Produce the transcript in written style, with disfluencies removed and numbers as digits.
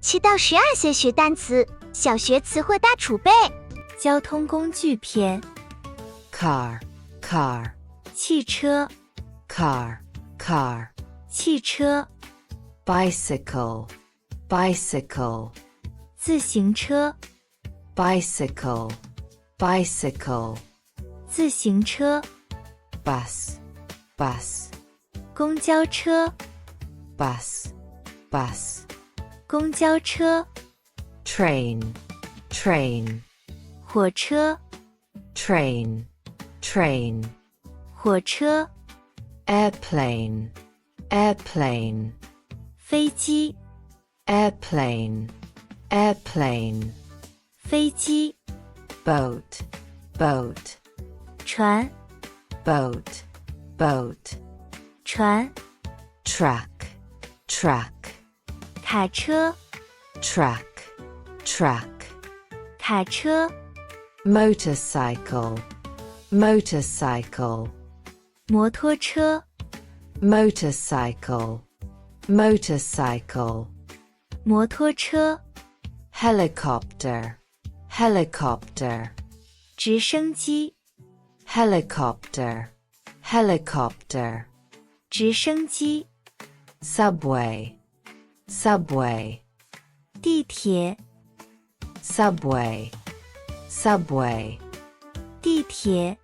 7到12岁学单词，小学词汇大储备。交通工具篇 car, car, 汽车 car, car, 汽车 bicycle, bicycle, 自行车 bicycle, bicycle, 自行车 bus, bus, 公交车 bus, bus, 公交车 train, train, 火车 train, train, 火车 airplane, airplane, 飞机 airplane, airplane, 飞机 boat, boat, 船 boat, boat, 船 track, track, 卡车 track, track, 卡车 motorcycle, motorcycle, 摩托车 motorcycle, motorcycle, 摩托车 helicopter, helicopter, 直升机 helicopter, helicopter, 直升机 subway, subway, 地铁 subway, subway, 地铁